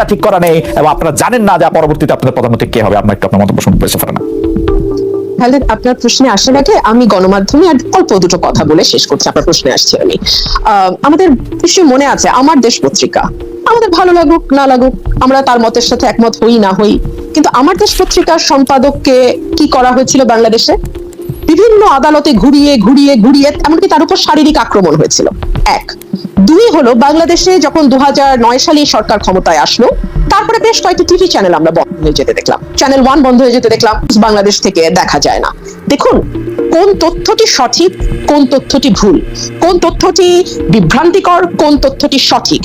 ঠিক করা নেই এবং আপনারা জানেন না যে পরবর্তীতে আপনাদের প্রধানমন্ত্রী কে হবে। আমরা একটু আপনার মন্তব্য শুনতে পেরেছি না। তাহলে আপনার প্রশ্নে আসার আগে আমি গণমাধ্যমে আর অল্প দুটো কথা বলে শেষ করছি। আপনার প্রশ্নে আসছি আমি, আমাদের নিশ্চয়ই মনে আছে আমার দেশ পত্রিকা, আমাদের ভালো লাগুক না লাগুক, আমরা তার মতের সাথে একমত হই না হই, কিন্তু আমার দেশ পত্রিকার সম্পাদককে কি করা হয়েছিল বাংলাদেশে? বিভিন্ন আদালতে ঘুরিয়ে ঘুরিয়ে ঘুরিয়ে, এমনকি তার উপর শারীরিক আক্রমণ হয়েছিল। এক। দুই হলো, বাংলাদেশে যখন 2009 সালে সরকার ক্ষমতায় আসলো, তারপরে বেশ কয়েকটি টিভি চ্যানেল আমরা বন্ধ হয়ে যেতে দেখলাম, চ্যানেল 1 বন্ধ হয়ে যেতে দেখলাম, বাংলাদেশ থেকে দেখা যায় না। দেখুন, কোন তথ্যটি সঠিক, কোন তথ্যটি ভুল, কোন তথ্যটি বিভ্রান্তিকর, কোন তথ্যটি সঠিক,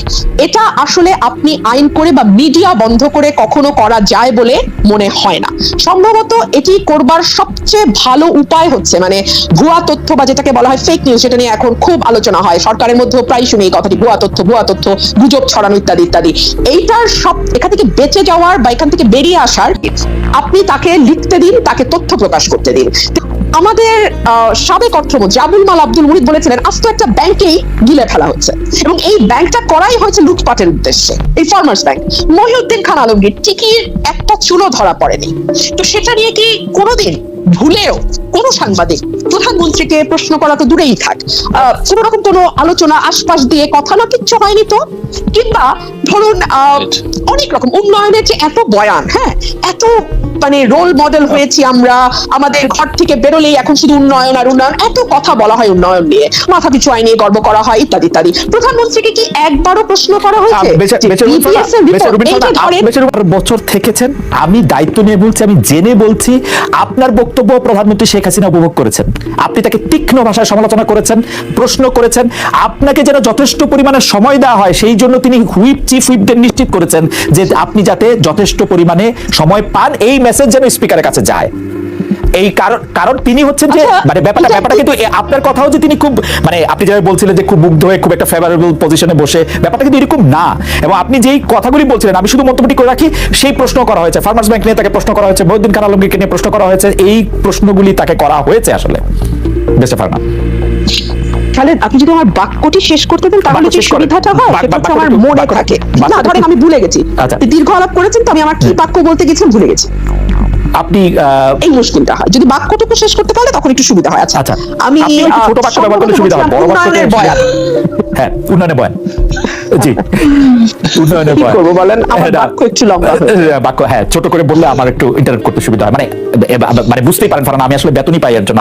এটা আসলে আপনি আইন করে বা মিডিয়া বন্ধ করে কখনো করা যায় বলে মনে হয় না। সম্ভবত এটি করবার সবচেয়ে ভালো উপায় হচ্ছে, মানে ভুয়া তথ্য বা যেটাকে বলা হয় ফেক নিউজ, সেটা নিয়ে এখন খুব আলোচনা হয়, সরকারের মধ্যে প্রায় শুনি এই কথাটি, ভুয়া তথ্য, গুজব ছড়ানো ইত্যাদি ইত্যাদি। এইটার সব এখান থেকে বেঁচে যাওয়ার বা এখান থেকে বেরিয়ে আসার, আপনি তাকে লিখতে দিন, তাকে তথ্য প্রকাশ করতে দিন। আমাদের সাবেক অর্থমন্ত্রী আবুল মাল আব্দুল মুহিত বলেছিলেন, আস্ত একটা ব্যাংকেই গিলে ফেলা হচ্ছে এবং এই ব্যাংকটা করাই হয়েছে লুটপাটের উদ্দেশ্যে, এই ফার্মার্স ব্যাংক। মহিউদ্দিন খান আলমগীর টিকির একটা চুলো ধরা পড়েনি, তো সেটা নিয়ে কি কোনোদিন ভুলেও কোন সাংবাদিক প্রধানমন্ত্রীকে প্রশ্ন করা তো দূরেই থাক, কোন রকম কোনো আলোচনা আশপাশ দিয়ে কথা না কিচ্ছু হয়নি তো? কিংবা ধরুন অনেক রকম উন্নয়নের যে এত বয়ান, হ্যাঁ, এত মানে রোল মডেল হয়েছি আমরা, আমাদের ঘর থেকে বেরোলেই এখন শুধু উন্নয়ন আর উন্নয়ন, এত কথা বলা হয় উন্নয়ন নিয়ে, মাথা পিছু আয় নিয়ে গর্ব করা হয় ইত্যাদি ইত্যাদি। প্রধানমন্ত্রীকে কি একবারও প্রশ্ন করা হয়েছে? বছর থেকেছেন, আমি দায়িত্ব নিয়ে বলছি, আমি জেনে বলছি, আপনার বক্তব্য প্রধানমন্ত্রী শেখ হাসিনা উপভোগ করেছেন, আপনি তাকে তীক্ষ্ণ ভাষায় সমালোচনা করেছেন, প্রশ্ন করেছেন, আপনাকে যেন যথেষ্ট পরিমাণে সময় দেওয়া হয় সেই জন্য তিনি চিফ হুইপদের নিশ্চিত করেছেন যে আপনি যাতে যথেষ্ট পরিমাণে সময় পান, এই মেসেজ যেন স্পিকারের কাছে যায়। এই কারণ তিনি হচ্ছেন যে মানে ব্যাপারটা কিন্তু আপনার কথা হচ্ছে তিনি খুব মানে আপনি যেভাবে বলছিলেন যে খুব মুগ্ধ হয়ে খুব একটা ফেভারেবল পজিশনে বসে, ব্যাপারটা কিন্তু এরকম না। এবং আপনি যেই কথাগুলি বলছিলেন, আমি শুধু মন্তব্যটি করে রাখি, সেই প্রশ্ন করা হয়েছে ফার্মার্স ব্যাংক নিয়ে, তাকে প্রশ্ন করা হয়েছে, মহিউদ্দিন খান আলমগীরকে নিয়ে প্রশ্ন করা হয়েছে, এই প্রশ্নগুলি তাকে করা হয়েছে আসলে। বেস্ট ফার্মা খালেদ, আপনি যদি আমার বাক্যটি শেষ করতে দেন তাহলে যে সুবিধাটা হয় সেটা হচ্ছে আমার মনে থাকে। না ধরেন আমি ভুলে গেছি, দীর্ঘ আলাপ করেছেন তো আমি আমার কি বাক্য বলতে গেছিলাম ভুলে গেছি, আপনি এই মুশকিলটা হয়। যদি বাক্যটুকু শেষ করতে পারলে তখন একটু সুবিধা হয়। আচ্ছা, আমি ছোট বাক্য ব্যবহার করলে সুবিধা হয়, বড় বাক্যের বয়ান, হ্যাঁ, উন্নয়নের বয়ান, জি, উন্নয়নের বয়ান করব বলেন, আমার বাক্য একটু লম্বা হয়, বাক্য হ্যাঁ ছোট করে বললে আমার একটু ইন্টারপ্রেট করতে সুবিধা হয়, মানে বুঝতেই পারেন, কারণ আমি আসলে বেতনই পাই এর জন্য।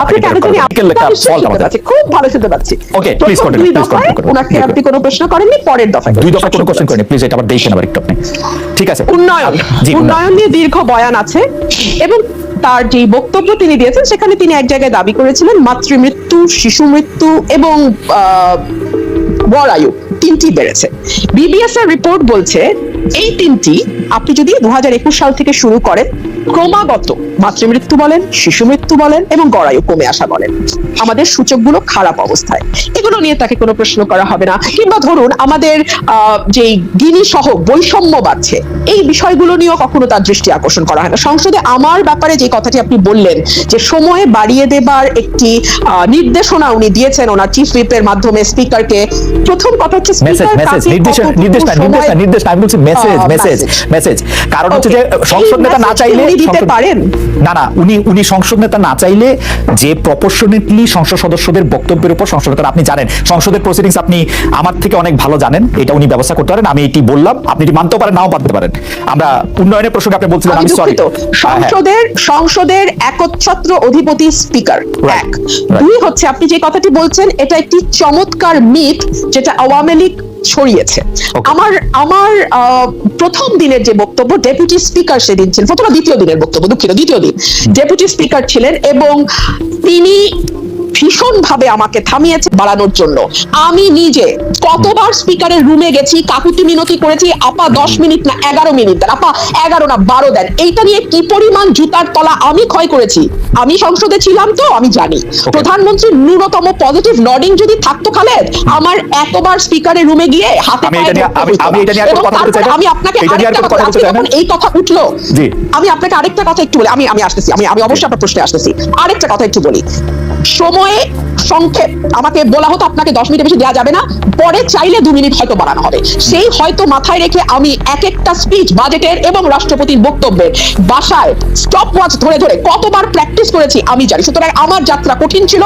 খুব ভালো শুনতে পাচ্ছি। ওকে, প্লিজ কন্টিনিউ, প্লিজ কন্টিনিউ। ওনাকে আপনি কোনো প্রশ্ন করেননি, পরের দফায় দুই দফা কোনো কোশ্চেন করেননি, প্লিজ এটা আবার দেখেন আবার একটু আপনি। ঠিক আছে, উন্নয়ন নিয়ে দীর্ঘ বয়ান আছে এবং তার যে বক্তব্য তিনি দিয়েছেন সেখানে তিনি এক জায়গায় দাবি করেছিলেন মাতৃমৃত্যু, শিশু মৃত্যু এবং গড় আয়ু তিনটি বেড়েছে। বিবিএস এর রিপোর্ট বলছে এই তিনটি আপনি যদি 2021 সাল থেকে শুরু করেন, ক্রমাগত মাতৃমৃত্যু বলেন, শিশু মৃত্যু বলেন এবং গড় আয়ু কমে আসা বলেন, আমাদের সূচকগুলো খারাপ অবস্থায়। এগুলো নিয়ে তাকে কোনো প্রশ্ন করা হবে না। কিংবা ধরুন আমাদের যে গিনি সহ বৈষম্য বাড়ছে, এই বিষয়গুলো নিয়েও কখনো তার দৃষ্টি আকর্ষণ করা হয় না। সংসদে আমার ব্যাপারে যে কথাটি আপনি বললেন যে সময় বাড়িয়ে দেবার একটি নির্দেশনা উনি দিয়েছেন ওনার চিফ হুইপের মাধ্যমে স্পিকারকে, প্রথম কথা হচ্ছে মেসেজ, কারণ হচ্ছে যে সংসদ নেতা না চাইলে দিতে পারেন না, উনি সংসদ নেতা না চাইলে যে প্রপোর্শনেটলি সংসদ সদস্যদের বক্তব্যের উপর সংসদ নেতা, আপনি জানেন সংসদের প্রসিডিংস আপনি আমার থেকে অনেক ভালো জানেন, এটা উনি ব্যবস্থা করতে পারেন। আমি এটি বললাম, আপনি এটি মানতেও পারেন, নাও মানতে পারেন। আমরা উন্নয়নের প্রসঙ্গে আপনি বলছিলেন, আমি সরি, সংসদের একচ্ছত্র অধিপতি স্পিকার এক। দুই হচ্ছে আপনি যে কথাটি বলছেন এটা একটি চমৎকার মিথ যেটা আওয়ামী লীগ ছড়িয়েছে। আমার প্রথম দিনের যে বক্তব্য, ডেপুটি স্পিকার সেদিন ছিলেন, প্রথম দ্বিতীয় দিনের বক্তব্য, দুঃখিত, দ্বিতীয় দিন ডেপুটি স্পিকার ছিলেন এবং তিনি ভীষণ ভাবে আমাকে থামিয়েছে বাড়ানোর জন্য। আমি নিজে কতবার স্পিকারের রুমে গেছি, কাকুতি মিনতি করেছি, আপা 10 মিনিট না 11 মিনিট দেন, আপা 11 না 12 দেন। এইটা নিয়ে কি পরিমাণ জুতার তলা আমি ক্ষয় করেছি, আমি সংসদে ছিলাম তো আমি জানি। প্রধানমন্ত্রীর ন্যূনতম পজিটিভ নডিং যদি থাকতো খালেদ, আমার এতবার স্পিকারের রুমে গিয়ে হাতে আমি আপনাকে এই কথা উঠলো, আমি আপনাকে আরেকটা কথা একটু বলি, আমি আসতেছি, আমি অবশ্যই আপনার প্রশ্নে আসতেছি, আরেকটা কথা একটু বলি। সময়ে সংক্ষেপ আমাকে বলা হতো আপনাকে 10 মিনিটের বেশি দেওয়া যাবে না, পরে চাইলে 2 মিনিট হয়তো বাড়ানো হবে। সেই হয়তো মাথায় রেখে আমি এক একটা স্পিচ বাজেটের এবং রাষ্ট্রপতির বক্তব্যের বাসায় স্টপ ওয়াচ ধরে ধরে কতবার প্র্যাকটিস করেছি আমি জানি। সুতরাং আমার যাত্রা কঠিন ছিল।